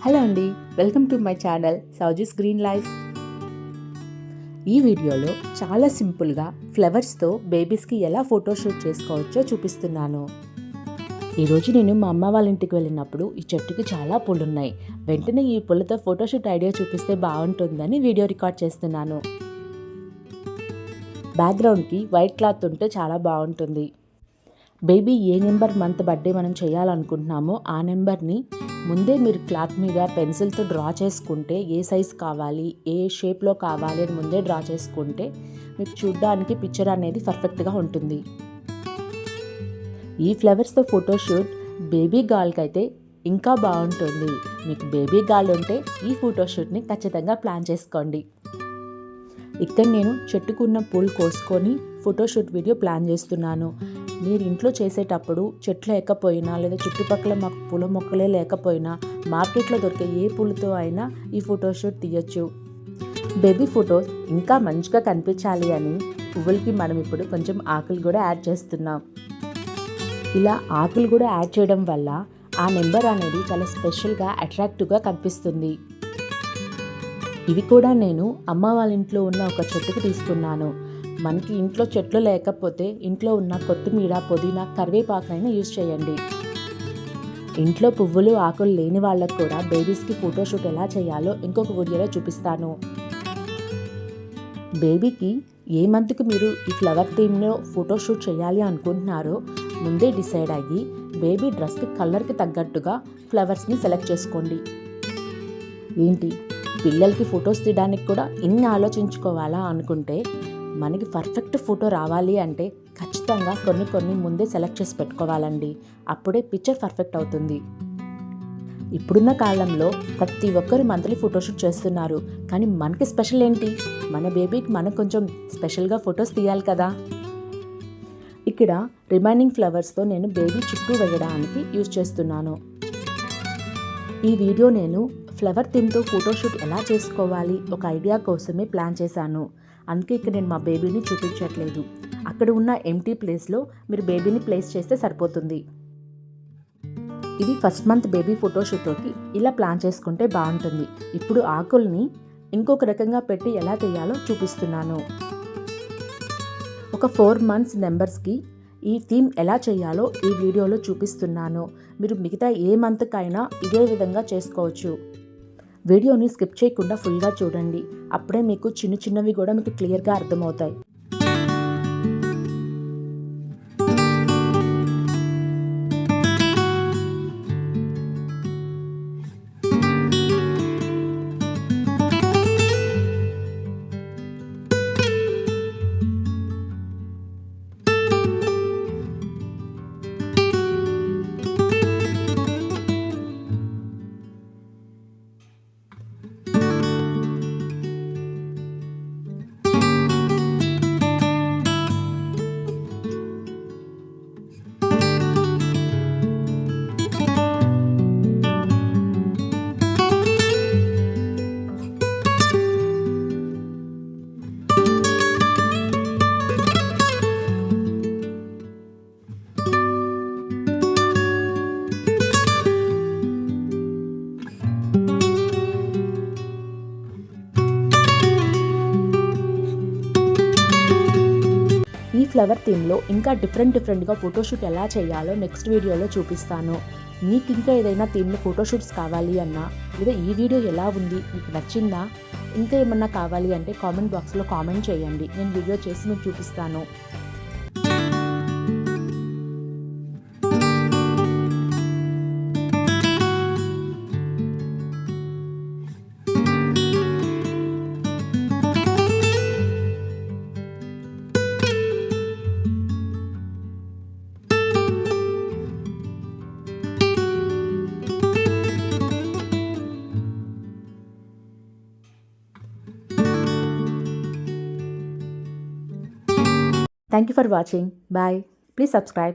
Hello అండి, welcome to my channel సౌజీస్ green life. ఈ వీడియోలో చాలా సింపుల్గా ఫ్లవర్స్తో బేబీస్కి ఎలా ఫోటోషూట్ చేసుకోవచ్చో చూపిస్తున్నాను. ఈరోజు నేను మా అమ్మ వాళ్ళ ఇంటికి వెళ్ళినప్పుడు ఈ చెట్టుకి చాలా పూలు ఉన్నాయి. వెంటనే ఈ పూలతో ఫోటోషూట్ ఐడియా చూపిస్తే బాగుంటుందని వీడియో రికార్డ్ చేస్తున్నాను. బ్యాక్గ్రౌండ్కి వైట్ క్లాత్ ఉంటే చాలా బాగుంటుంది. బేబీ ఏ నెంబర్ మంత్ బర్త్డే మనం చేయాలనుకుంటున్నామో ఆ నెంబర్ని ముందే మీరు క్లాత్ మీద పెన్సిల్తో డ్రా చేసుకుంటే ఏ సైజ్ కావాలి, ఏ షేప్లో కావాలి అని ముందే డ్రా చేసుకుంటే మీకు చూడడానికి పిక్చర్ అనేది పర్ఫెక్ట్గా ఉంటుంది. ఈ ఫ్లవర్స్తో ఫోటోషూట్ బేబీ గర్ల్కి అయితే ఇంకా బాగుంటుంది. మీకు బేబీ గర్ల్ ఉంటే ఈ ఫోటోషూట్ని ఖచ్చితంగా ప్లాన్ చేసుకోండి. ఇక్కడ నేను చెట్టుకున్న పూలు కోసుకొని ఫోటోషూట్ వీడియో ప్లాన్ చేస్తున్నాను. మీరు ఇంట్లో చేసేటప్పుడు చెట్లు లేకపోయినా లేదా చుట్టుపక్కల మాకు పూల మొక్కలే లేకపోయినా మార్కెట్లో దొరికే ఏ పూలతో అయినా ఈ ఫోటోషూట్ తీయచ్చు. బేబీ ఫోటోస్ ఇంకా మంచిగా కనిపించాలి అని పువ్వులకి మనం ఇప్పుడు కొంచెం ఆకులు కూడా యాడ్ చేస్తున్నాం. ఇలా ఆకులు కూడా యాడ్ చేయడం వల్ల ఆ నెంబర్ అనేది చాలా స్పెషల్గా అట్రాక్టివ్గా కనిపిస్తుంది. ఇవి కూడా నేను అమ్మ వాళ్ళ ఇంట్లో ఉన్న ఒక చెట్టుకు తీసుకున్నాను. మనకి ఇంట్లో చెట్లు లేకపోతే ఇంట్లో ఉన్న కొత్తిమీర, పుదీనా, కరివేపాకునైనా యూజ్ చేయండి. ఇంట్లో పువ్వులు ఆకులు లేని వాళ్ళకు కూడా బేబీస్కి ఫోటోషూట్ ఎలా చేయాలో ఇంకొక వీడియోలో చూపిస్తాను. బేబీకి ఏ మంత్కి మీరు ఈ ఫ్లవర్ థీమ్లో ఫోటోషూట్ చేయాలి అనుకుంటున్నారో ముందే డిసైడ్ అయ్యి బేబీ డ్రెస్కి కలర్కి తగ్గట్టుగా ఫ్లవర్స్ని సెలెక్ట్ చేసుకోండి. ఏంటి పిల్లలకి ఫొటోస్ తీయడానికి కూడా ఇన్ని ఆలోచించుకోవాలా అనుకుంటే మనకి పర్ఫెక్ట్ ఫోటో రావాలి అంటే ఖచ్చితంగా కొన్ని ముందే సెలెక్ట్ చేసి పెట్టుకోవాలండి. అప్పుడే పిక్చర్ పర్ఫెక్ట్ అవుతుంది. ఇప్పుడున్న కాలంలో ప్రతి ఒక్కరు మంత్లీ ఫోటోషూట్ చేస్తున్నారు. కానీ మనకి స్పెషల్ ఏంటి? మన బేబీకి మనం కొంచెం స్పెషల్గా ఫొటోస్ తీయాలి కదా. ఇక్కడ రిమైనింగ్ ఫ్లవర్స్తో నేను బేబీ చుట్టూ వేయడానికి యూజ్ చేస్తున్నాను. ఈ వీడియో నేను ఫ్లవర్ థీమ్తో ఫోటోషూట్ ఎలా చేసుకోవాలి ఒక ఐడియా కోసమే ప్లాన్ చేశాను. అందుకే ఇక్కడ నేను మా బేబీని చూపించట్లేదు. అక్కడ ఉన్న ఎంటీ ప్లేస్లో మీరు బేబీని ప్లేస్ చేస్తే సరిపోతుంది. ఇది ఫస్ట్ మంత్ బేబీ ఫోటోషూట్కి ఇలా ప్లాన్ చేసుకుంటే బాగుంటుంది. ఇప్పుడు ఆకుల్ని ఇంకొక రకంగా పెట్టి ఎలా తీయాలో చూపిస్తున్నాను. ఒక 4 months నెంబర్స్కి ఈ థీమ్ ఎలా చేయాలో ఈ వీడియోలో చూపిస్తున్నాను. మీరు మిగతా ఏ మంత్కైనా ఇదే విధంగా చేసుకోవచ్చు. వీడియోని స్కిప్ చేయకుండా ఫుల్గా చూడండి. అప్పుడే మీకు చిన్నవి కూడా మీకు క్లియర్గా అర్థమవుతాయి. ఈ ఫ్లవర్ థీమ్లో ఇంకా డిఫరెంట్గా ఫోటోషూట్ ఎలా చేయాలో నెక్స్ట్ వీడియోలో చూపిస్తాను. మీకు ఇంకా ఏదైనా థీమ్లో ఫోటోషూట్స్ కావాలి అన్నా లేదా ఈ వీడియో ఎలా ఉంది మీకు నచ్చిందా ఇంకా ఏమన్నా కావాలి అంటే కామెంట్ బాక్స్లో కామెంట్ చేయండి. నేను వీడియో చేసి మీకు చూపిస్తాను. Thank you for watching. Bye. Please subscribe.